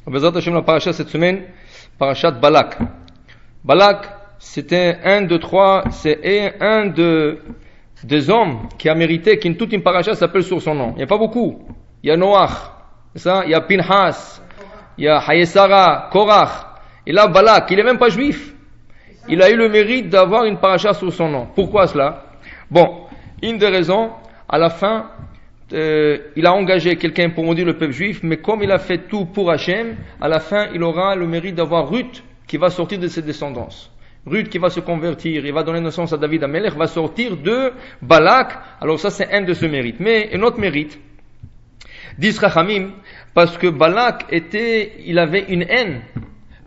Bezrat Hashem, la paracha cette semaine, parachat Balak. Balak, c'était c'est un des hommes qui a mérité qu'une toute une paracha s'appelle sur son nom. Il n'y a pas beaucoup. Il y a Noach, ça, il y a Pinhas, il y a Hayesara, Korach. Et là, Balak, il n'est même pas juif. Il a eu le mérite d'avoir une paracha sur son nom. Pourquoi cela? Bon, une des raisons, à la fin, il a engagé quelqu'un pour maudire le peuple juif, mais comme il a fait tout pour Hachem, à la fin, il aura le mérite d'avoir Ruth qui va sortir de ses descendances. Ruth qui va se convertir, il va donner naissance à David Amelech, va sortir de Balak. Alors ça, c'est un de ce mérite. Mais un autre mérite, disent Chachamim, parce que Balak il avait une haine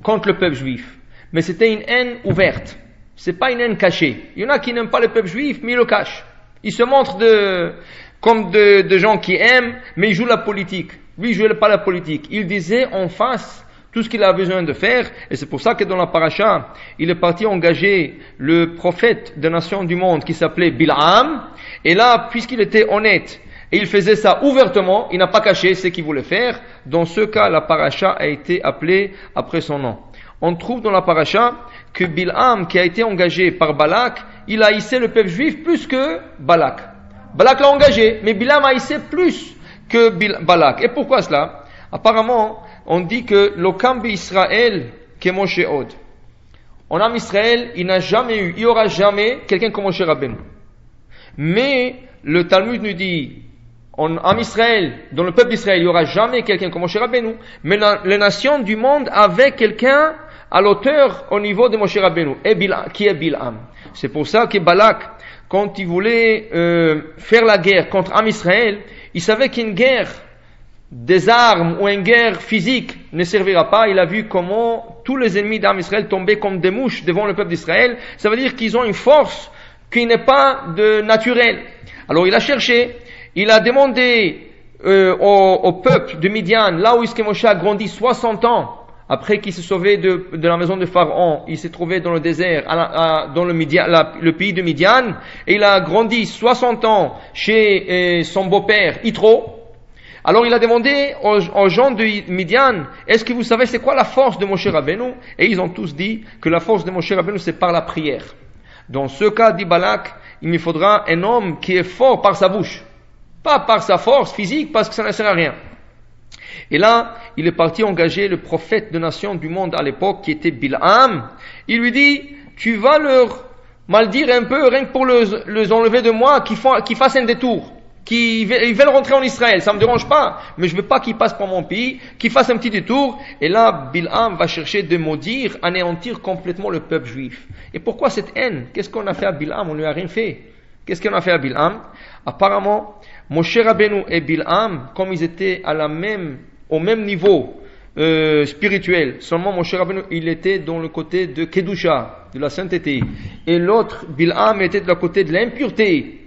contre le peuple juif. Mais c'était une haine ouverte. C'est pas une haine cachée. Il y en a qui n'aiment pas le peuple juif, mais ils le cachent. Ils se montrent comme de gens qui aiment, mais ils jouent la politique. Lui, il jouait pas la politique. Il disait en face tout ce qu'il a besoin de faire, et c'est pour ça que dans la paracha, il est parti engager le prophète des nations du monde qui s'appelait Bil'am, et là, puisqu'il était honnête, et il faisait ça ouvertement, il n'a pas caché ce qu'il voulait faire, dans ce cas, la paracha a été appelée après son nom. On trouve dans la paracha que Bil'am, qui a été engagé par Balak, il a haïssé le peuple juif plus que Balak. Balak l'a engagé, mais Bil'am a haïssé plus que Balak. Et pourquoi cela? Apparemment, on dit que l'Okam Israël qui est Moshe Od. En âme Israël, il n'y aura jamais quelqu'un comme Moshe Rabbeinu. Mais le Talmud nous dit, en âme Israël, dans le peuple d'Israël, il n'y aura jamais quelqu'un comme Moshe Rabbeinu. Mais les nations du monde avaient quelqu'un à l'auteur au niveau de Moshe Rabbeinu, qui est Bil'am. C'est pour ça que Balak, quand il voulait faire la guerre contre Am Israël, il savait qu'une guerre des armes ou une guerre physique ne servira pas. Il a vu comment tous les ennemis d'Am Israël tombaient comme des mouches devant le peuple d'Israël. Ça veut dire qu'ils ont une force qui n'est pas naturelle. Alors il a cherché, il a demandé au peuple de Midian, là où Moshe a grandi 60 ans, après qu'il s'est sauvé de la maison de Pharaon, il s'est trouvé dans le désert, dans le pays de Midian, et il a grandi 60 ans chez son beau-père, Yitro. Alors il a demandé aux gens de Midian, est-ce que vous savez c'est quoi la force de Moshe Rabbeinu? Et ils ont tous dit que la force de Moshe Rabbeinu c'est par la prière. Dans ce cas, dit Balak, il me faudra un homme qui est fort par sa bouche, pas par sa force physique, parce que ça ne sert à rien. Et là, il est parti engager le prophète de nation du monde à l'époque, qui était Bil'am. Il lui dit, tu vas leur mal dire un peu, rien que pour les enlever de moi, qu'ils fassent un détour. Ils veulent rentrer en Israël, ça ne me dérange pas, mais je ne veux pas qu'ils passent par mon pays, qu'ils fassent un petit détour. Et là, Bil'am va chercher de maudire, anéantir complètement le peuple juif. Et pourquoi cette haine? Qu'est-ce qu'on a fait à Bil'am? On ne lui a rien fait. Qu'est-ce qu'on a fait à Bil'am? Apparemment, Moshe Rabbeinu et Bil'am, comme ils étaient au même niveau spirituel, seulement Moshe Rabbeinu, il était dans le côté de Kedusha, de la sainteté, et l'autre, Bil'am, était de la côté de l'impureté.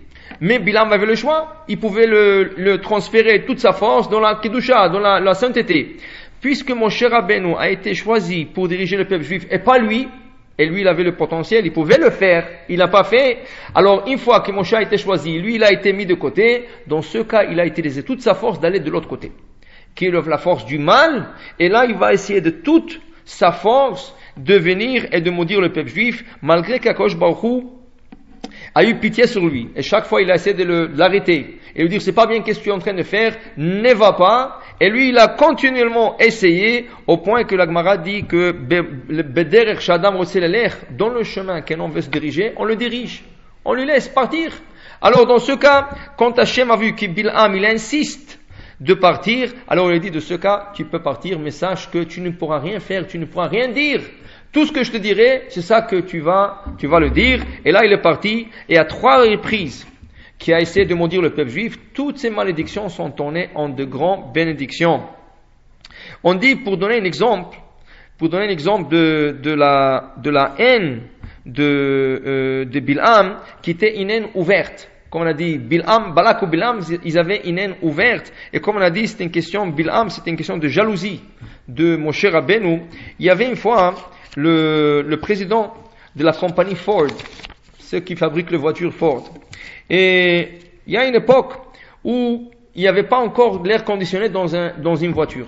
Mais Bil'am avait le choix, il pouvait le transférer toute sa force dans la Kedusha, dans la sainteté. Puisque Moshe Rabbeinu a été choisi pour diriger le peuple juif, et pas lui, et lui il avait le potentiel, il pouvait le faire, il n'a pas fait. Alors une fois que Moshe a été choisi, lui il a été mis de côté, dans ce cas il a utilisé toute sa force d'aller de l'autre côté, qui est la force du mal, et là il va essayer de toute sa force de venir et de maudire le peuple juif, malgré qu'Akadosh Baruch Hu a eu pitié sur lui, et chaque fois il a essayé de l'arrêter, et lui dire c'est pas bien qu'est-ce que tu es en train de faire, ne va pas, et lui il a continuellement essayé, au point que la Gemara dit que Bederech Shadam Roselelech, dans le chemin qu'un homme veut se diriger, on le dirige, on lui laisse partir. Alors dans ce cas, quand Hachem a vu que Bil'am il insiste de partir, alors il dit de ce cas, tu peux partir, mais sache que tu ne pourras rien faire, tu ne pourras rien dire. Tout ce que je te dirai, c'est ça que tu vas le dire. Et là, il est parti, et à 3 reprises, qui a essayé de maudire le peuple juif, toutes ces malédictions sont tournées en de grandes bénédictions. On dit, pour donner un exemple de la haine de Bil'am, qui était une haine ouverte. Comme on a dit, Balak ou Bil'am, ils avaient une haine ouverte. Et comme on a dit, c'était une question de jalousie de Moshe Rabbeinu. Il y avait une fois, le président de la compagnie Ford, ceux qui fabriquent les voitures Ford. Et il y a une époque où il n'y avait pas encore l'air conditionné dans une voiture.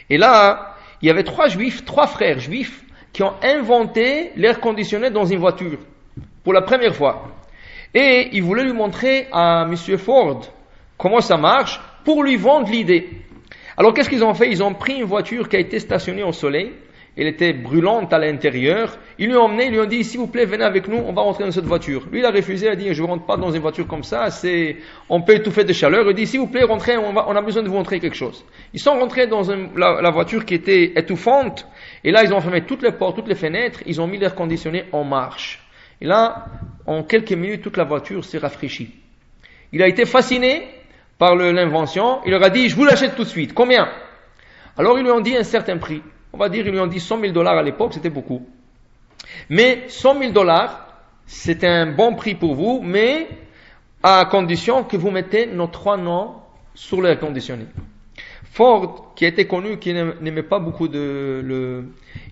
Et là, il y avait trois frères juifs, qui ont inventé l'air conditionné dans une voiture, pour la première fois. Et ils voulaient lui montrer à Monsieur Ford comment ça marche, pour lui vendre l'idée. Alors qu'est-ce qu'ils ont fait? Ils ont pris une voiture qui a été stationnée au soleil, elle était brûlante à l'intérieur, ils lui ont emmené, ils lui ont dit, s'il vous plaît, venez avec nous, on va rentrer dans cette voiture. Lui, il a refusé, il a dit, je ne rentre pas dans une voiture comme ça, on peut étouffer de chaleur. Il dit, s'il vous plaît, rentrez, on a besoin de vous montrer quelque chose. Ils sont rentrés dans la voiture qui était étouffante, et là, ils ont fermé toutes les portes, toutes les fenêtres, ils ont mis l'air conditionné en marche. Et là, en quelques minutes, toute la voiture s'est rafraîchie. Il a été fasciné par l'invention, il leur a dit, je vous l'achète tout de suite. Combien? Alors, ils lui ont dit un certain prix. On va dire, ils lui ont dit $100,000 à l'époque, c'était beaucoup. Mais $100,000, c'est un bon prix pour vous, mais à condition que vous mettez nos 3 noms sur l'air conditionné. Ford, qui était connu, qui n'aimait pas beaucoup il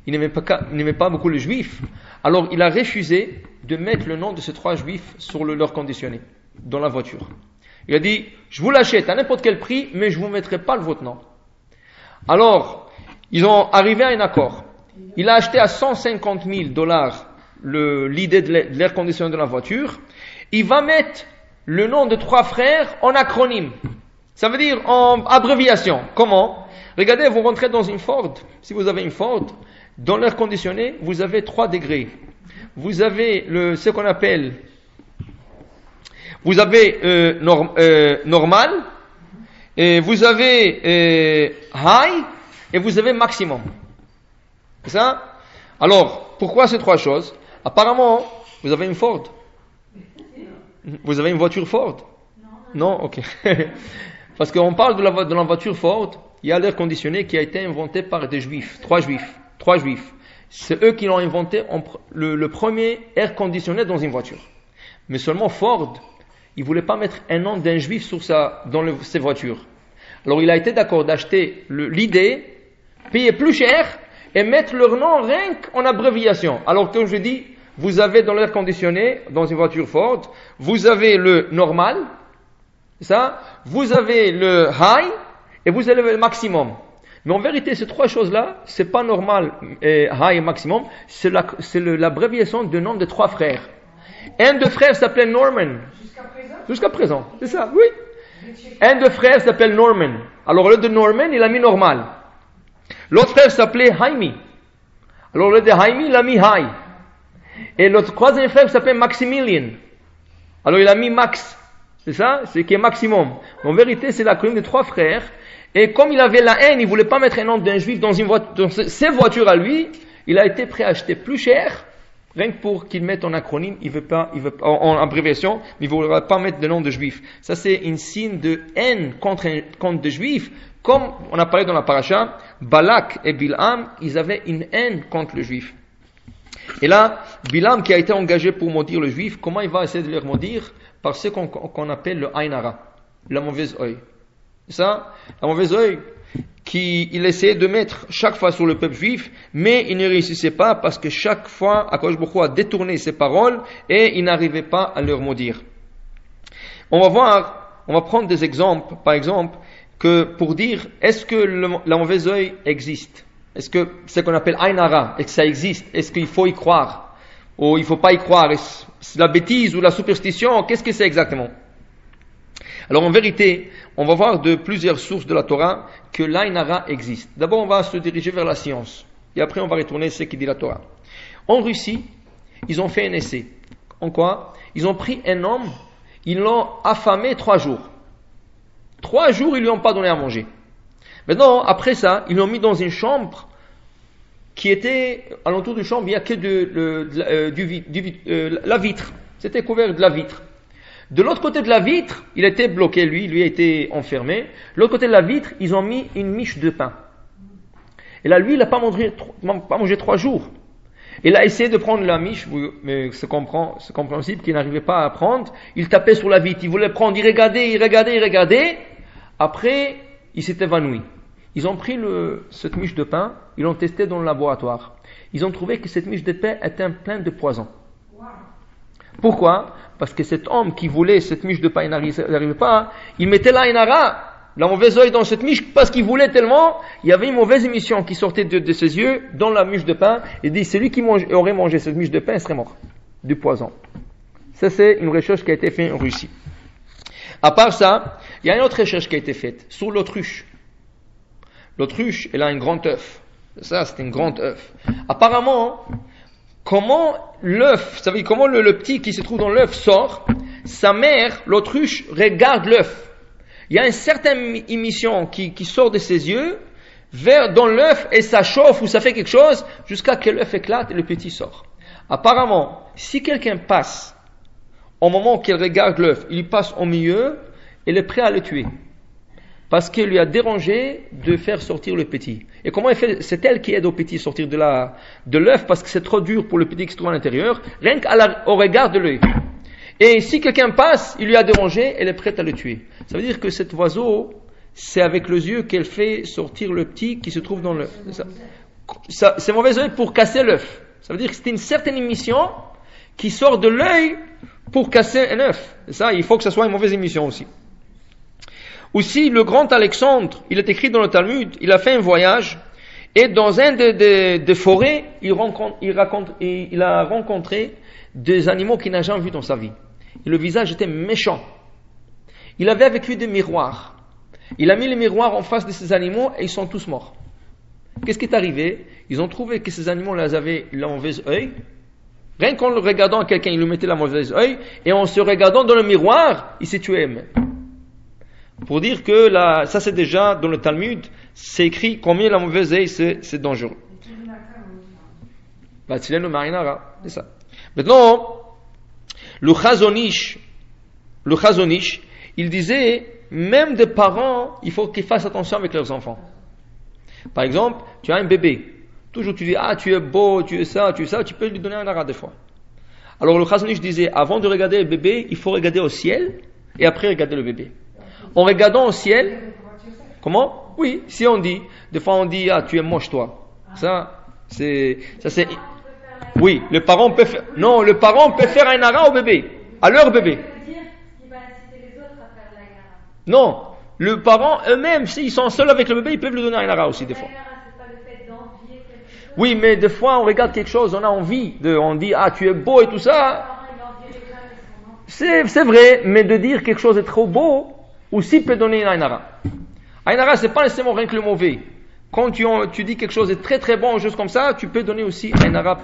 n'aimait pas beaucoup les juifs, alors il a refusé de mettre le nom de ces 3 juifs sur l'air conditionné, dans la voiture. Il a dit, je vous l'achète à n'importe quel prix, mais je ne vous mettrai pas votre nom. Alors, ils ont arrivé à un accord. Il a acheté à $150,000 l'idée de l'air conditionné de la voiture. Il va mettre le nom de 3 frères en acronyme. Ça veut dire en abréviation. Comment? Regardez, vous rentrez dans une Ford. Si vous avez une Ford, dans l'air conditionné, vous avez 3 degrés. Vous avez ce qu'on appelle, vous avez normal, et vous avez high, et vous avez maximum. C'est ça? Alors, pourquoi ces 3 choses? Apparemment, vous avez une Ford. Vous avez une voiture Ford? Non, ok. Parce qu'on parle de la voiture Ford, il y a l'air conditionné qui a été inventé par des juifs, 3 juifs. C'est eux qui l'ont inventé, le premier air conditionné dans une voiture. Mais seulement Ford, il voulait pas mettre un nom d'un juif sur ses voitures. Alors il a été d'accord d'acheter l'idée, payer plus cher et mettre leur nom rien qu'en abréviation. Alors comme je dis, vous avez dans l'air conditionné, dans une voiture Ford, vous avez le normal, ça, vous avez le high et vous avez le maximum. Mais en vérité, ces 3 choses-là, c'est pas normal, high et maximum, c'est l'abréviation du nom des 3 frères. Un de frères s'appelait Norman. Jusqu'à présent, c'est ça, oui. Un de frères s'appelle Norman. Alors, au lieu de Norman, il a mis normal. L'autre frère s'appelait Jaime. Alors, au lieu de Jaime, il a mis high. Et l'autre 3e frère s'appelle Maximilian. Alors, il a mis max. C'est ça? C'est qui est maximum. En vérité, c'est l'acronyme de 3 frères. Et comme il avait la haine, il voulait pas mettre un nom d'un juif dans ses voitures à lui, il a été prêt à acheter plus cher, rien que pour qu'il mette en acronyme, il veut pas, en abréviation, mais il ne voudra pas mettre de nom de juif. Ça, c'est un signe de haine contre des juifs. Comme on a parlé dans la paracha, Balak et Bilam, ils avaient une haine contre le juif. Et là, Bilam qui a été engagé pour maudire le juif, comment il va essayer de leur maudire? Par ce qu'on appelle le Ain Hara, la mauvaise œil. C'est ça? La mauvaise œil qu'il essayait de mettre chaque fois sur le peuple juif, mais il ne réussissait pas parce que chaque fois, Akadosh Baruch Hu a détourné ses paroles et il n'arrivait pas à leur maudire. On va prendre des exemples, par exemple, que pour dire, est-ce que la mauvaise œil existe? Est-ce que ce qu'on appelle Ain Hara, est-ce que ça existe? Est-ce qu'il faut y croire? Ou il ne faut pas y croire? C'est la bêtise ou la superstition? Qu'est-ce que c'est exactement? Alors en vérité, on va voir de plusieurs sources de la Torah que l'Ain Hara existe. D'abord, on va se diriger vers la science. Et après, on va retourner à ce qui dit la Torah. En Russie, ils ont fait un essai. En quoi? Ils ont pris un homme, ils l'ont affamé 3 jours. 3 jours, ils lui ont pas donné à manger. Maintenant, après ça, ils l'ont mis dans une chambre qui était, alentour du chambre, il n'y a que la vitre. C'était couvert de la vitre. De l'autre côté de la vitre, il était bloqué, lui a été enfermé. De l'autre côté de la vitre, ils ont mis une miche de pain. Et là, lui, il n'a pas mangé 3 jours. Il a essayé de prendre la miche, mais c'est compréhensible qu'il n'arrivait pas à prendre. Il tapait sur la vitre, il voulait prendre, il regardait. Après, il s'est évanoui. Ils ont pris cette miche de pain, ils l'ont testé dans le laboratoire. Ils ont trouvé que cette miche de pain était pleine de poison. Pourquoi? Parce que cet homme qui voulait cette miche de pain, il n'arrivait pas, il mettait l'Ain Hara la mauvaise œil dans cette miche parce qu'il voulait tellement, il y avait une mauvaise émission qui sortait de ses yeux dans la miche de pain. Il dit, celui qui aurait mangé cette miche de pain serait mort du poison. Ça, c'est une recherche qui a été faite en Russie. À part ça, il y a une autre recherche qui a été faite sur l'autruche. L'autruche, elle a un grand œuf. Ça, c'est un grand œuf. Apparemment, comment l'œuf, ça veut dire comment le petit qui se trouve dans l'œuf sort, sa mère, l'autruche, regarde l'œuf. Il y a une certaine émission qui sort de ses yeux, dans l'œuf, et ça chauffe ou ça fait quelque chose, jusqu'à ce que l'œuf éclate et le petit sort. Apparemment, si quelqu'un passe, au moment qu'elle regarde l'œuf, il passe au milieu, elle est prête à le tuer. Parce qu'elle lui a dérangé de faire sortir le petit. Et comment elle fait? C'est elle qui aide au petit à sortir de l'œuf, parce que c'est trop dur pour le petit qui se trouve à l'intérieur, rien qu'au regard de l'œil. Et si quelqu'un passe, il lui a dérangé, elle est prête à le tuer. Ça veut dire que cet oiseau, c'est avec les yeux qu'elle fait sortir le petit qui se trouve dans l'œuf. C'est mauvais œil pour casser l'œuf. Ça veut dire que c'est une certaine émission qui sort de l'œil pour casser un œuf. Ça, il faut que ce soit une mauvaise émission aussi. Aussi, le grand Alexandre, il est écrit dans le Talmud, il a fait un voyage, et dans un des forêts, il a rencontré des animaux qu'il n'a jamais vus dans sa vie. Et le visage était méchant. Il avait avec lui des miroirs. Il a mis les miroirs en face de ces animaux et ils sont tous morts. Qu'est-ce qui est arrivé? Ils ont trouvé que ces animaux avaient la mauvaise œil. Rien qu'en le regardant à quelqu'un, il lui mettait la mauvaise œil. Et en se regardant dans le miroir, il s'est tué. Pour dire que ça c'est déjà dans le Talmud, c'est écrit combien la mauvaise œil c'est dangereux. C'est ça. Maintenant, le Chazonish, il disait, même des parents, il faut qu'ils fassent attention avec leurs enfants. Par exemple, tu as un bébé. Toujours tu dis, tu es beau, tu es ça, tu peux lui donner un ara des fois. Alors le Chazonish disait, avant de regarder le bébé, il faut regarder au ciel, et après regarder le bébé. En regardant au ciel, comment? Oui, si on dit, des fois on dit, tu es moche toi. Ça c'est, oui, le parent peut faire un ara au bébé, à leur bébé. Non, le parent eux-mêmes, s'ils sont seuls avec le bébé, ils peuvent lui donner un ara aussi des fois. Oui, mais des fois on regarde quelque chose, on a envie, on dit, tu es beau et tout ça. C'est vrai, mais de dire quelque chose est trop beau, aussi peut donner un ara. Un ara, c'est pas nécessairement rien que le mauvais. Quand tu dis quelque chose est très très bon, juste comme ça, tu peux donner aussi un ara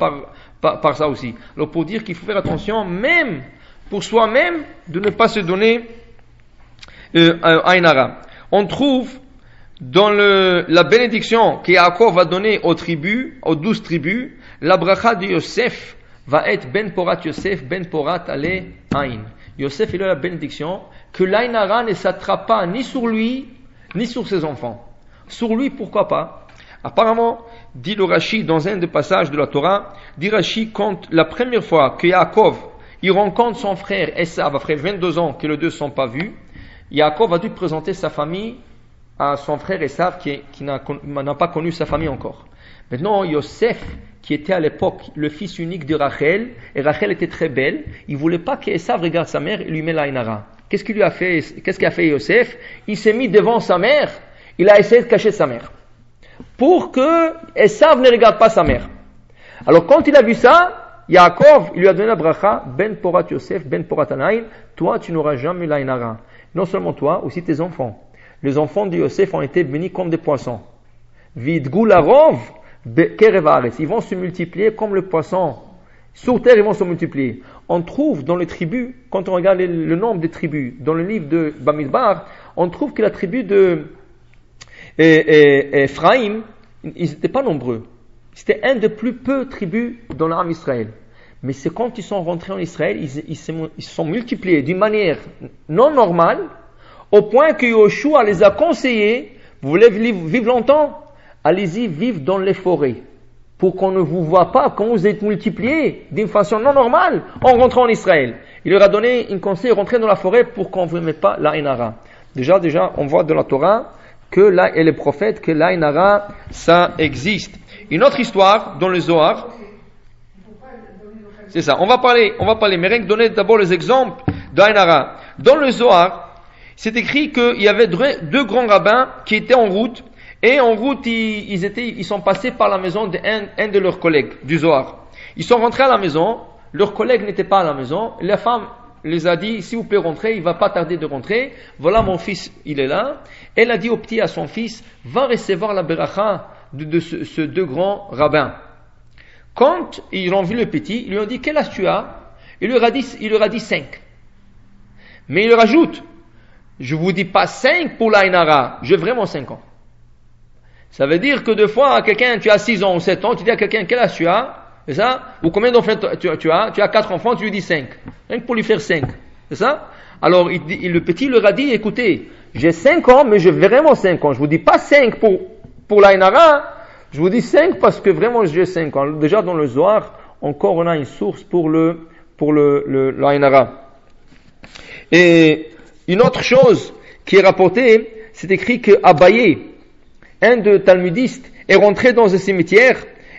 par ça aussi. Alors pour dire qu'il faut faire attention, même pour soi-même, de ne pas se donner un ara. On trouve dans la bénédiction que Yaakov va donner aux 12 tribus, la bracha de Yosef va être Ben Porat Yosef, Ben Porat Ale Ain. Yosef, il a la bénédiction que l'Ain Hara ne s'attrape pas ni sur lui, ni sur ses enfants. Sur lui, pourquoi pas? Apparemment, dit le Rashi dans un des passages de la Torah, dit Rashi, quand la première fois que Yaakov, il rencontre son frère Esav, après 22 ans que les deux ne sont pas vus, Yaakov a dû présenter sa famille à son frère Esav qui n'a pas connu sa famille encore. Maintenant, Yosef, qui était à l'époque le fils unique de Rachel, et Rachel était très belle, il voulait pas qu'Esav regarde sa mère et lui met la inara. Qu'est-ce qu'il a fait Yosef? Il s'est mis devant sa mère, il a essayé de cacher sa mère. Pour que Esav ne regarde pas sa mère. Alors quand il a vu ça, Yaakov, il lui a donné la bracha, Ben Porat Yosef, Ben Porat Anaïn, toi tu n'auras jamais la inara. Non seulement toi, aussi tes enfants. Les enfants de Yosef ont été bénis comme des poissons. Vidgou larov, ils vont se multiplier comme le poisson. Sur terre, ils vont se multiplier. On trouve dans les tribus, quand on regarde le nombre des tribus, dans le livre de Bamidbar, on trouve que la tribu de Ephraïm, ils n'étaient pas nombreux. C'était un des plus peu tribus dans l'arme Israël. Mais c'est quand ils sont rentrés en Israël, ils se sont multipliés d'une manière non normale, au point que Yoshua les a conseillés, vous voulez vivre longtemps? Allez-y vivre dans les forêts, pour qu'on ne vous voit pas quand vous êtes multipliés d'une façon non normale en rentrant en Israël. Il leur a donné un conseil, rentrer dans la forêt pour qu'on ne vous mette pas la inara. Déjà, on voit dans la Torah que là, et les prophètes, que la inara, ça existe. Une autre histoire dans le Zohar, c'est ça. On va parler, mais rien que donner d'abord les exemples d'Ainara. Dans le Zohar, c'est écrit qu'il y avait deux grands rabbins qui étaient en route, et en route, ils sont passés par la maison d'un de leurs collègues du Zohar. Ils sont rentrés à la maison, leur collègue n'était pas à la maison, la femme les a dit, s'il vous plaît, rentrez, il va pas tarder de rentrer, voilà mon fils, il est là. Elle a dit au petit, à son fils, va recevoir la beracha de ce deux grands rabbins. Quand ils ont vu le petit, ils lui ont dit, quel âge tu as? Il leur a dit 5. Mais il leur ajoute, je vous dis pas 5 pour l'Ainara, j'ai vraiment 5 ans. Ça veut dire que deux fois, à quelqu'un, tu as 6 ans ou 7 ans, tu dis à quelqu'un, quel âge tu as? C'est ça? Ou combien d'enfants tu as? Tu as 4 enfants, tu lui dis 5. Rien que pour lui faire 5. C'est ça? Alors, le petit leur a dit, écoutez, j'ai 5 ans, mais j'ai vraiment 5 ans. Je vous dis pas 5 pour l'Ainara, je vous dis 5 parce que vraiment j'ai 5 ans. Déjà dans le Zohar, encore on a une source pour l'Ainara. Et une autre chose qui est rapportée, c'est écrit que Abaye, un de talmudistes, est rentré dans un cimetière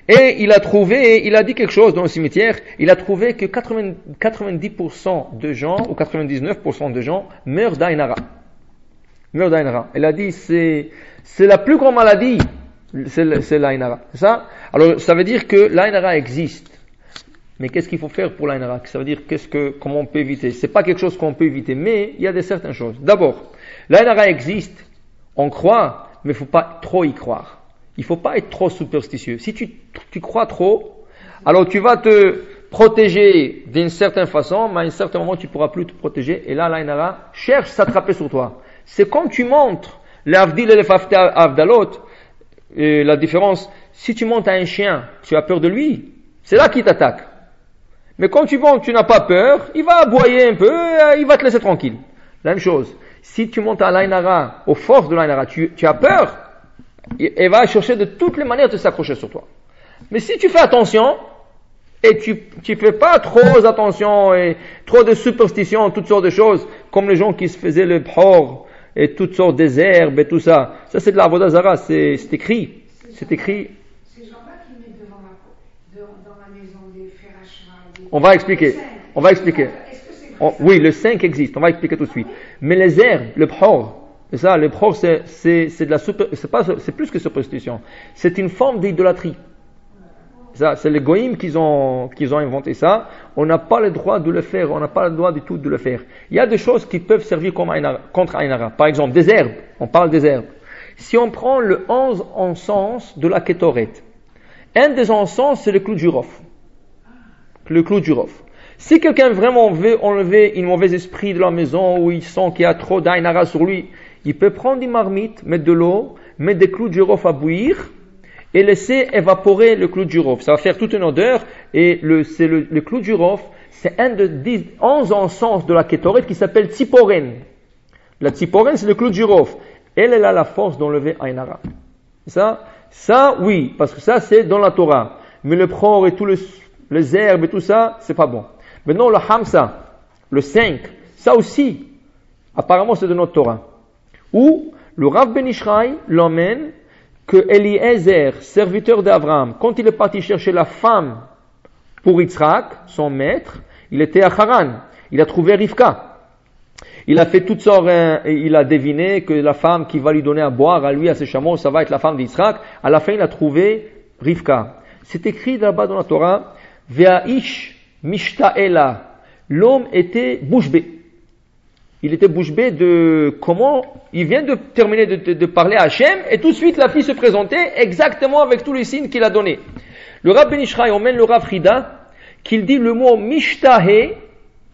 et il a dit quelque chose dans le cimetière, il a trouvé que 90% de gens, ou 99% de gens, meurent d'Ainara. Il a dit, c'est la plus grande maladie, c'est l'Ainara. C'est ça? Alors, ça veut dire que l'Ainara existe. Mais qu'est-ce qu'il faut faire pour l'Ainara? Ça veut dire comment on peut éviter? C'est pas quelque chose qu'on peut éviter, mais il y a certaines choses. D'abord, l'Ainara existe, on croit, mais il faut pas trop y croire. Il faut pas être trop superstitieux. Si tu crois trop, alors tu vas te protéger d'une certaine façon, mais à un certain moment tu pourras plus te protéger, et là l'Ainara cherche à s'attraper sur toi. C'est quand tu montres l'Avdil et l'Efafté Avdalot, et la différence, si tu montes à un chien, tu as peur de lui, c'est là qu'il t'attaque. Mais quand tu montes, tu n'as pas peur, il va aboyer un peu, il va te laisser tranquille. La même chose. Si tu montes à l'Ainara, aux forces de l'Ainara, tu as peur, elle va chercher de toutes les manières de s'accrocher sur toi. Mais si tu fais attention, et tu fais pas trop attention, et trop de superstitions, toutes sortes de choses, comme les gens qui se faisaient le bhor, et toutes sortes des herbes et tout ça, ça c'est de la avodah zara, c'est écrit. C'est écrit. Ces gens-là qui mettent dans la maison des fers à cheval. On va expliquer. Oui, le 5 existe, on va expliquer tout de suite. Mais les herbes, le bhor, c'est ça, le bhor c'est de la c'est plus que superstition. C'est une forme d'idolâtrie. Ça, c'est les goïms qui ont inventé ça. On n'a pas le droit de le faire, on n'a pas le droit du tout de le faire. Il y a des choses qui peuvent servir contre Aïnara. Par exemple, des herbes. On parle des herbes. Si on prend le 11 encens de la Kétoret, un des encens, c'est le clou de girofle. Le clou de girofle. Si quelqu'un vraiment veut enlever un mauvais esprit de la maison où il sent qu'il y a trop d'Aïnara sur lui, il peut prendre une marmite, mettre de l'eau, mettre des clous de girofle à bouillir, et laisser évaporer le clou de girofle. Ça va faire toute une odeur, et le clou de girofle, c'est un des 11 encens de la Kétoret qui s'appelle Tziporen. La Tziporen, c'est le clou de girofle. Elle a la force d'enlever Aïnara. Ça, oui, parce que ça, c'est dans la Torah. Mais le pror et tous les herbes et tout ça, c'est pas bon. Maintenant, le Hamsa, le 5, ça aussi, apparemment, c'est de notre Torah. Où le Rav Ben Ishraï l'emmène que Eliezer, serviteur d'Abraham, quand il est parti chercher la femme pour Yitzhak, son maître, il était à Haran. Il a trouvé Rivka. Il a fait toutes sortes, il a deviné que la femme qui va lui donner à boire à lui, à ses chameaux, ça va être la femme d'Yitzhak. À la fin, il a trouvé Rivka. C'est écrit là-bas dans la Torah, Ve'aish mishta'ela. L'homme était bouche bée. Il était bouche bée de comment, il vient de terminer de parler à Hachem, et tout de suite la fille se présentait exactement avec tous les signes qu'il a donnés. Le Rav Ben Ishraï emmène le Rav Frida, qu'il dit le mot mishtahe,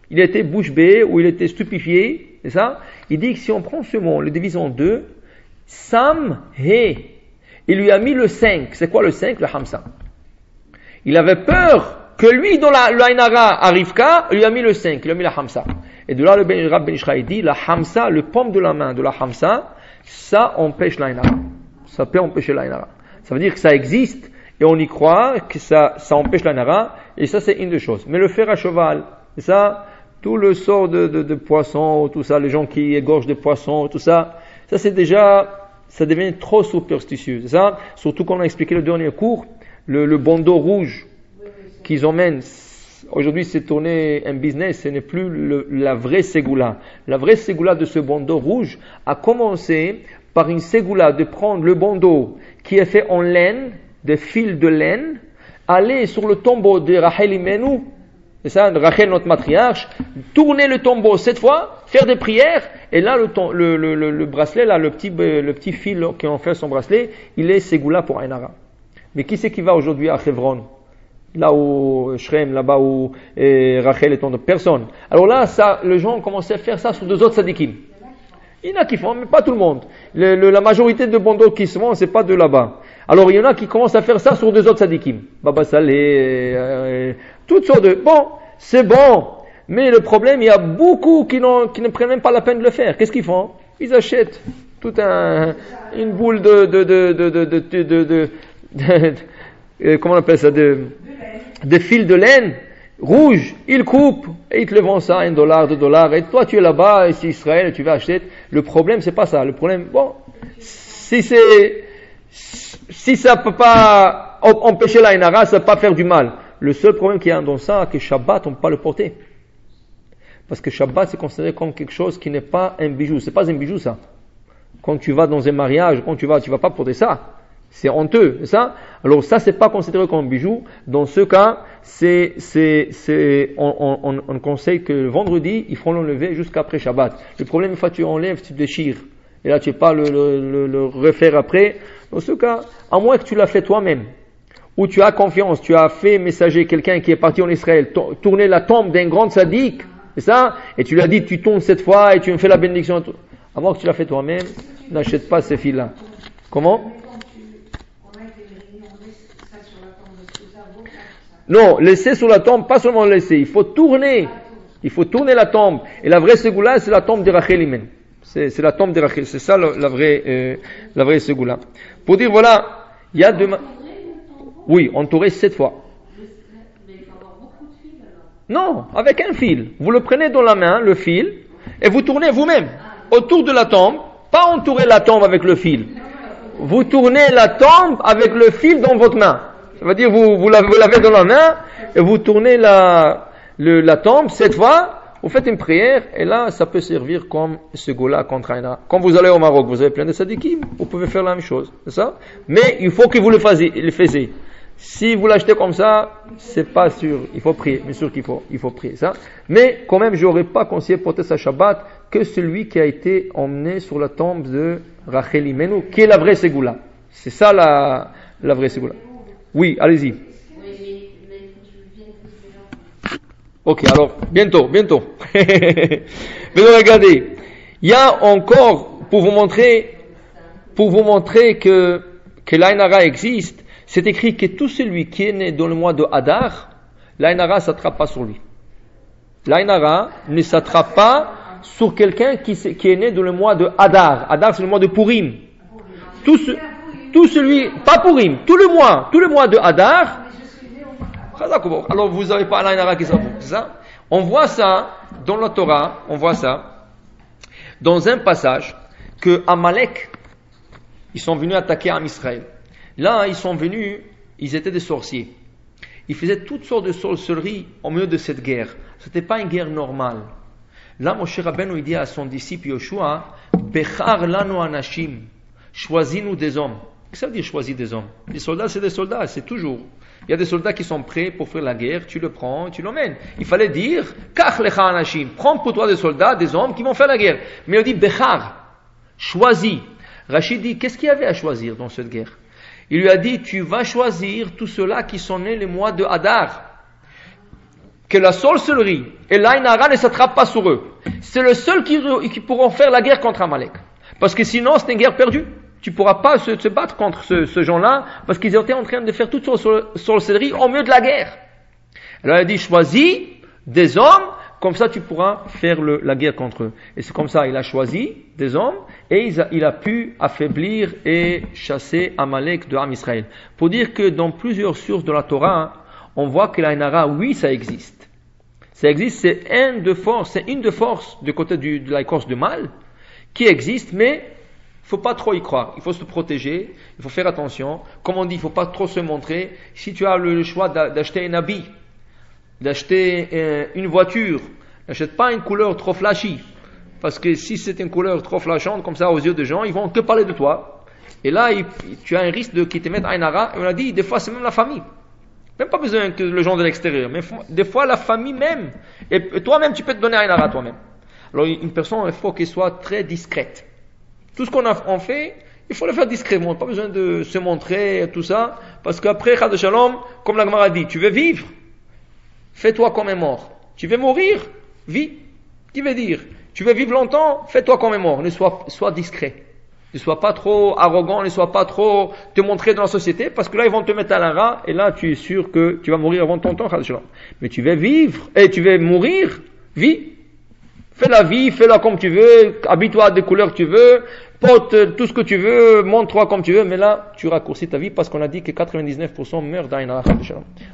il était bouche bée, ou il était stupifié, c'est ça? Il dit que si on prend ce mot, le divise en deux, sam, he, il lui a mis le 5. C'est quoi le 5? Le hamsa. Il avait peur que lui, dans l'Aïnara à Rivka, lui a mis le 5, il a mis la hamsa. Et de là, le Rav Ben Ishraï dit, la hamsa, le paume de la main de la hamsa, ça empêche l'Aïnara. Ça peut empêcher l'Aïnara. Ça veut dire que ça existe, et on y croit, que ça empêche l'Aïnara, et ça c'est une des choses. Mais le fer à cheval, c'est ça, tout le sort de poissons, tout ça, les gens qui égorgent des poissons, tout ça, ça c'est déjà, ça devient trop superstitieux, c'est ça? Surtout qu'on a expliqué le dernier cours, le bandeau rouge qu'ils emmènent aujourd'hui c'est tourné un business, ce n'est plus la vraie ségoula. La vraie ségoula de ce bandeau rouge a commencé par une ségoula de prendre le bandeau qui est fait en laine, des fils de laine, aller sur le tombeau de Rachel Imenu, c'est ça, Rachel notre matriarche, tourner le tombeau cette fois, faire des prières, et là le bracelet, là le petit fil qui en fait son bracelet, il est ségoula pour Ainara. Mais qui c'est qui va aujourd'hui à Hebron? Là où Shrem, là-bas où Rachel est tombée, personne. Alors là, ça, les gens ont commencé à faire ça sur deux autres sadikim. Il y en a qui font, mais pas tout le monde. La majorité de bandeaux qui se font, c'est pas de là-bas. Alors il y en a qui commencent à faire ça sur deux autres sadikim. Baba Saleh, toutes sortes de... Bon, c'est bon. Mais le problème, il y a beaucoup qui ne prennent même pas la peine de le faire. Qu'est-ce qu'ils font? Ils achètent toute une boule comment on appelle ça, de fils de laine rouge, ils coupent et ils te le vendent ça $1, $2, et toi tu es là-bas, et c'est Israël, et tu vas acheter. Le problème c'est pas ça. Le problème, bon, si ça peut pas empêcher la Ainara, ça peut pas faire du mal. Le seul problème qu'il y a dans ça, c'est que Shabbat on peut pas le porter, parce que Shabbat c'est considéré comme quelque chose qui n'est pas un bijou. C'est pas un bijou ça. Quand tu vas dans un mariage, tu vas pas porter ça. C'est honteux, c'est ça? Alors ça, c'est pas considéré comme un bijou. Dans ce cas, on conseille que le vendredi, il faut l'enlever jusqu'après Shabbat. Le problème, une fois que tu enlèves, tu déchires. Et là, tu ne peux pas le refaire après. Dans ce cas, à moins que tu l'as fait toi-même, ou tu as confiance, tu as fait messager quelqu'un qui est parti en Israël, tourner la tombe d'un grand sadique, c'est ça? Et tu lui as dit, tu tournes cette fois et tu me fais la bénédiction. À moins que tu l'as fait toi-même, n'achète pas ces fils-là. Comment? Non, laisser sur la tombe, pas seulement laisser, il faut tourner. Il faut tourner la tombe. Et la vraie ségoula, c'est la tombe de Rachel Imen. C'est la tombe de Rachel. C'est ça la vraie ségoula. Pour dire, voilà, il y a deux... Oui, entouré 7 fois. Mais il faut avoir beaucoup de fils alors. Non, avec un fil. Vous le prenez dans la main, le fil, et vous tournez vous-même autour de la tombe. Pas entourer la tombe avec le fil. Vous tournez la tombe avec le fil dans votre main. Ça veut dire vous l'avez dans la main et vous tournez la tombe 7 fois, vous faites une prière et là ça peut servir comme ségoula contre Ainara. Quand vous allez au Maroc, vous avez plein de sadikim, vous pouvez faire la même chose, c'est ça? Mais il faut que vous le faisiez. Si vous l'achetez comme ça, c'est pas sûr, il faut prier, bien sûr qu'il faut prier ça. Mais quand même, j'aurais pas conseillé porter sa Shabbat que celui qui a été emmené sur la tombe de Rachel Imenu, qui est la vraie ségoula. C'est ça la vraie ségoula. Oui, allez-y. Ok, alors, bientôt. Mais regardez, il y a encore, pour vous montrer que l'Ainara existe, c'est écrit que tout celui qui est né dans le mois de Hadar, l'Ainara ne s'attrape pas sur lui. L'Ainara ne s'attrape pas sur quelqu'un qui est né dans le mois de Hadar. Hadar, c'est le mois de Purim. Tout celui, pas Purim, tout le mois de Hadar. Alors vous n'avez pas l'Ainara qui s'attrape, c'est ça? On voit ça dans la Torah, dans un passage que Amalek, ils sont venus attaquer Am Israël. Là, ils étaient des sorciers. Ils faisaient toutes sortes de sorcelleries au milieu de cette guerre. C'était pas une guerre normale. Là, Moshe Rabbeinu, il dit à son disciple Yoshua, Bechar lanu anashim, choisis-nous des hommes. Qu'est-ce que ça veut dire choisir des hommes? Les soldats, c'est des soldats, c'est toujours. Il y a des soldats qui sont prêts pour faire la guerre, tu le prends, tu l'emmènes. Il fallait dire, Kach lecha anashim, prends pour toi des soldats, des hommes qui vont faire la guerre. Mais on dit Bechar, choisis. Rachid dit, qu'est-ce qu'il y avait à choisir dans cette guerre? Il lui a dit, tu vas choisir tous ceux-là qui sont nés le mois de Hadar. Que la sorcellerie et l'Ainara ne s'attrapent pas sur eux. C'est le seul qui pourront faire la guerre contre Amalek. Parce que sinon, c'est une guerre perdue. Tu ne pourras pas se battre contre ce gens-là, parce qu'ils étaient en train de faire toute sorcellerie au milieu de la guerre. Alors il a dit, choisis des hommes, comme ça tu pourras faire la guerre contre eux. Et c'est comme ça, il a choisi des hommes, et il a pu affaiblir et chasser Amalek de Am Israël. Pour dire que dans plusieurs sources de la Torah, on voit que l'Ainara, oui, ça existe. Ça existe, c'est une de force du côté de la course de mal, qui existe, mais il ne faut pas trop y croire. Il faut se protéger, il faut faire attention. Comme on dit, il ne faut pas trop se montrer. Si tu as le choix d'acheter un habit, d'acheter une voiture, n'achète pas une couleur trop flashy. Parce que si c'est une couleur trop flashante, comme ça, aux yeux des gens, ils vont que parler de toi. Et là, tu as un risque qu'ils te mettent Aïn Hara. Et on a dit, des fois, c'est même la famille. Même pas besoin que les gens de l'extérieur. Mais des fois, la famille même. Et toi-même, tu peux te donner Aïn Hara toi-même. Alors, une personne, il faut qu'elle soit très discrète. Tout ce qu'on en fait, il faut le faire discrètement. Pas besoin de se montrer, tout ça. Parce qu'après, Chad Shalom, comme la Gemara dit, tu veux vivre? Fais-toi comme un mort. Tu veux mourir? Vis. Qui veut dire? Tu veux vivre longtemps? Fais-toi comme un mort. Sois discret. Ne sois pas trop arrogant, ne sois pas trop te montrer dans la société, parce que là, ils vont te mettre à l'ara, et là, tu es sûr que tu vas mourir avant ton temps, Chad Shalom. Mais tu veux vivre, et tu veux mourir? Vis. Fais la vie, fais-la comme tu veux, habille-toi à des couleurs que tu veux, porte tout ce que tu veux, montre-toi comme tu veux, mais là, tu raccourcis ta vie parce qu'on a dit que 99% meurent d'Aïn Hara,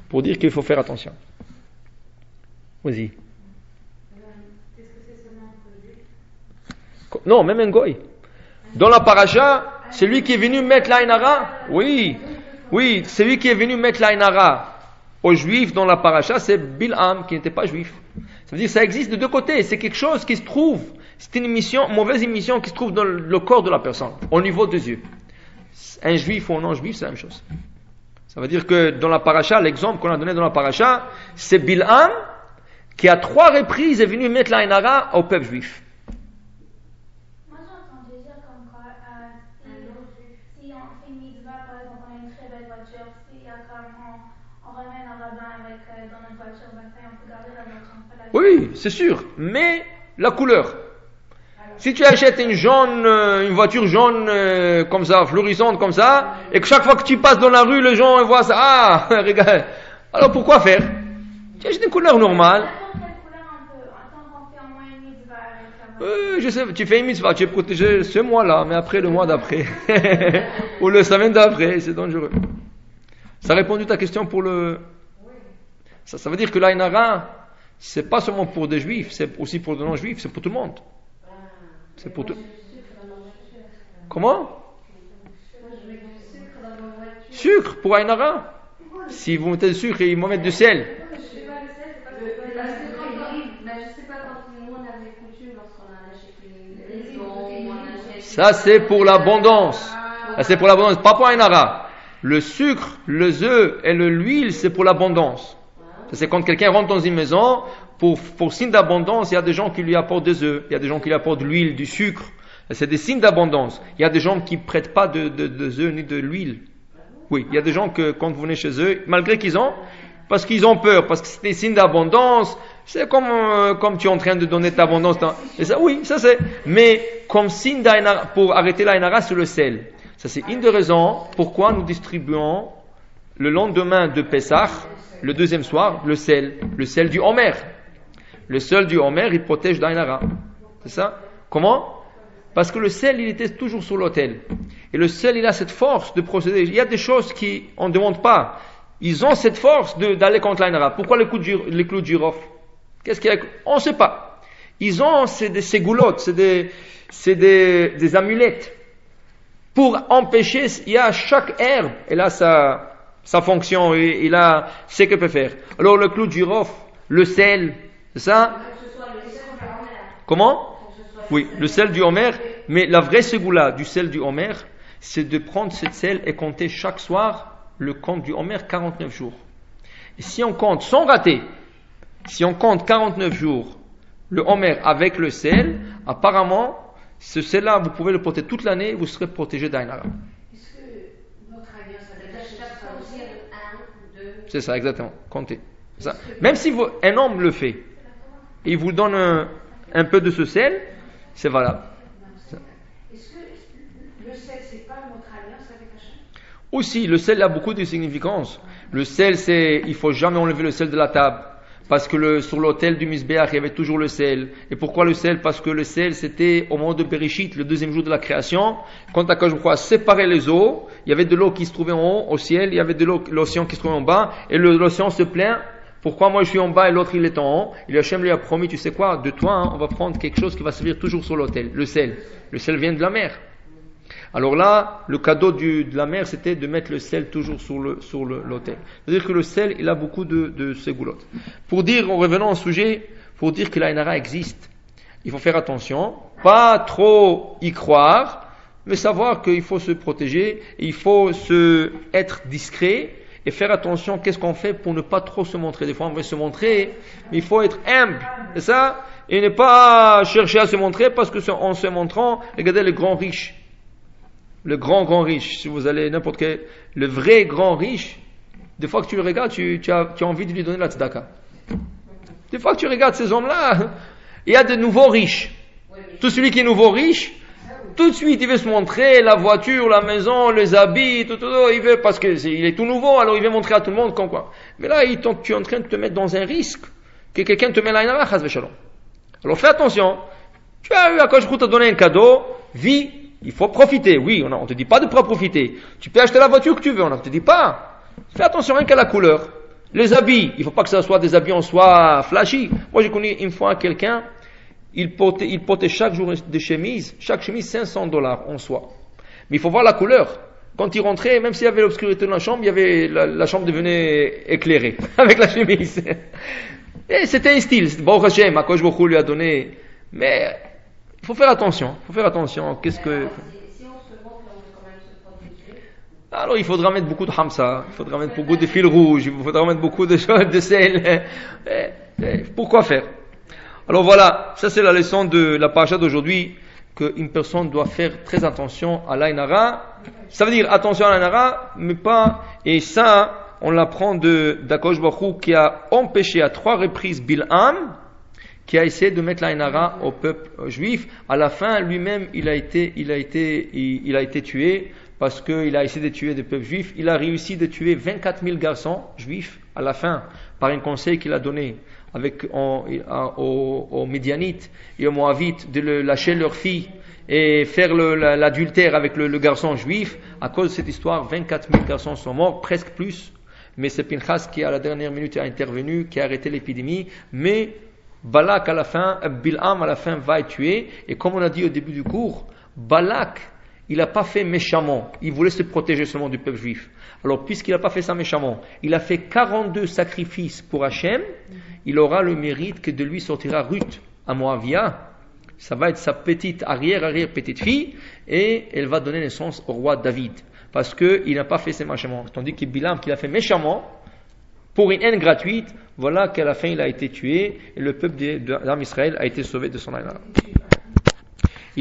pour dire qu'il faut faire attention. Vas-y. Est-ce que c'est seulement pour le juif? Non, même un goy. Dans la paracha, celui qui est venu mettre l'Aïn Hara, oui, celui qui est venu mettre l'Aïn Hara aux juifs dans la paracha, c'est Bil'am, qui n'était pas juif. Ça veut dire que ça existe de deux côtés. C'est quelque chose qui se trouve, c'est une mauvaise émission qui se trouve dans le corps de la personne, au niveau des yeux. Un juif ou un non-juif, c'est la même chose. Ça veut dire que dans la paracha, l'exemple qu'on a donné dans la paracha, c'est Bil'am, qui à 3 reprises est venu mettre l'Aïn Hara au peuple juif. Moi j'entendais dire comme quoi, si on fait une mitzvah, par exemple, on a une très belle voiture, si on ramène un rabbin avec dans notre voiture, on peut garder la voiture. Oui, c'est sûr, mais la couleur. Si tu achètes une voiture jaune comme ça, florissante comme ça, et que chaque fois que tu passes dans la rue, les gens voient ça, ah, regarde. Alors pourquoi faire? Tu achètes une couleur normale. Je sais, tu fais une mitzvah, tu es protégé ce mois-là, mais après le mois d'après, ou le semaine d'après, c'est dangereux. Ça a répondu à ta question pour le... Ça veut dire que l'Aïn Hara, c'est pas seulement pour des juifs, c'est aussi pour des non-juifs, c'est pour tout le monde. C'est pour tout. Comment? Sucre pour Aïn Hara. Si vous mettez du sucre et ils vont mettre du sel. Ça c'est pour l'abondance. Ça c'est pour l'abondance, pas pour Aïn Hara. Le sucre, les œufs et l'huile, c'est pour l'abondance. C'est quand quelqu'un rentre dans une maison, pour signe d'abondance, il y a des gens qui lui apportent des œufs, il y a des gens qui lui apportent de l'huile, du sucre. C'est des signes d'abondance. Il y a des gens qui ne prêtent pas de œufs ni de l'huile. Oui, il y a des gens que quand vous venez chez eux, malgré qu'ils ont, parce qu'ils ont peur, parce que c'est des signes d'abondance, c'est comme tu es en train de donner ta abondance. Et ça, oui, ça c'est. Mais comme signe d'Aïn Hara, pour arrêter l'Aïn Hara, c'est le sel. Ça c'est une des raisons pourquoi nous distribuons le lendemain de Pessah, le deuxième soir, le sel du Homer. Le sel du Homer, il protège d'Aïn Hara. C'est ça? Comment? Parce que le sel, il était toujours sur l'autel. Et le sel, il a cette force de procéder. Il y a des choses qu'on ne demande pas. Ils ont cette force d'aller contre l'Aïn Hara. Pourquoi les clous de girofle? Qu'est-ce qu'il y a? On ne sait pas. Ils ont, c'est des ségoulottes, c'est des amulettes. Pour empêcher, il y a chaque herbe, et là, sa fonction, il a ce qu'elle peut faire. Alors, le clou de girofle, le sel, c'est ça? Comment? Oui, le sel du Homer, mais la vraie ségoula du sel du Homer, c'est de prendre cette sel et compter chaque soir le compte du Homer 49 jours. Et si on compte, sans rater, si on compte 49 jours, le Homer avec le sel, apparemment, ce sel-là, vous pouvez le porter toute l'année, vous serez protégé d'Aïn Hara. Est-ce que notre alliance a aussi avec 1, 2... C'est ça, exactement. Comptez. Ça. Même si un homme le fait, et il vous donne un peu de ce sel, c'est valable. Est-ce que le sel, c'est pas notre alliance avec Hachem? Aussi, le sel a beaucoup de significance. Le sel, il faut jamais enlever le sel de la table. Parce que sur l'autel du Misbéach, il y avait toujours le sel. Et pourquoi le sel? Parce que le sel, c'était au moment de Bereshit, le deuxième jour de la création. Quand Akadosh Baruch Hu a séparé les eaux, il y avait de l'eau qui se trouvait en haut, au ciel, il y avait de l'océan qui se trouvait en bas, et l'océan se plaint. Pourquoi moi je suis en bas et l'autre il est en haut? Et Hachem lui a promis, tu sais quoi, de toi, on va prendre quelque chose qui va servir toujours sur l'autel, le sel. Le sel vient de la mer. Alors là, le cadeau de la mère, c'était de mettre le sel toujours sur l'autel. C'est-à-dire que le sel, il a beaucoup de ségoulottes. Pour dire, en revenant au sujet, pour dire que la Inara existe, il faut faire attention, pas trop y croire, mais savoir qu'il faut se protéger, il faut être discret et faire attention qu'est-ce qu'on fait pour ne pas trop se montrer. Des fois on veut se montrer, mais il faut être humble, c'est ça, et ne pas chercher à se montrer parce que en se montrant, regardez les grands riches, le grand riche, si vous allez n'importe quel, le vrai grand riche, des fois que tu le regardes, tu as envie de lui donner la tzedaka. Des fois que tu regardes ces hommes-là, il y a de nouveaux riches. Tout celui qui est nouveau riche, tout de suite il veut se montrer, la voiture, la maison, les habits, tout, il veut, parce que il est tout nouveau, alors il veut montrer à tout le monde comme quoi. Mais là, tu es en train de te mettre dans un risque, que quelqu'un te met la inara, chas v'shalom. Alors fais attention, tu as eu à Akadosh Baruch Hu t'a donné un cadeau, vis, il faut profiter, oui, on ne te dit pas de ne pas profiter. Tu peux acheter la voiture que tu veux, on ne te dit pas. Fais attention rien qu'à la couleur. Les habits, il ne faut pas que ça soit des habits en soie flashy. Moi j'ai connu une fois quelqu'un, il portait chaque jour des chemises, chaque chemise $500 en soie. Mais il faut voir la couleur. Quand il rentrait, même s'il y avait l'obscurité dans la chambre, la chambre devenait éclairée avec la chemise. Et c'était un style. Baruch Hashem, Akadosh Baruch Hu lui a donné. Mais il faut faire attention. Qu'est-ce que... Si on se montre, on peut quand même se protéger. Alors il faudra mettre beaucoup de hamsa, il faudra mettre beaucoup de fil rouge, il faudra mettre beaucoup de choses, de sel. Pourquoi faire? Alors voilà, ça c'est la leçon de la paracha d'aujourd'hui, qu'une personne doit faire très attention à l'Ainara. Ça veut dire attention à l'Ainara, mais pas, et ça, on l'apprend d'Akadosh Baruch Hu qui a empêché à 3 reprises Bil'am, qui a essayé de mettre l'Ainara au peuple juif. À la fin, lui-même, il a été tué, parce qu'il a essayé de tuer des peuples juifs. Il a réussi de tuer 24 000 garçons juifs à la fin, par un conseil qu'il a donné aux Médianites et aux Moavites de lâcher leurs filles et faire l'adultère avec le garçon juif. À cause de cette histoire, 24 000 garçons sont morts, presque plus. Mais c'est Pinchas qui à la dernière minute a intervenu, qui a arrêté l'épidémie. Mais Balak Bil'am à la fin va être tué. Et comme on a dit au début du cours, Balak, il n'a pas fait méchamment. Il voulait se protéger seulement du peuple juif. Alors, puisqu'il n'a pas fait ça méchamment, il a fait 42 sacrifices pour Hachem. Il aura le mérite que de lui sortira Ruth à Moavia. Ça va être sa petite arrière-petite fille. Et elle va donner naissance au roi David. Parce qu'il n'a pas fait ses méchamment. Tandis que Bilam, qu'il a fait méchamment, pour une haine gratuite, voilà qu'à la fin il a été tué. Et le peuple d'Am Israël a été sauvé de son haine.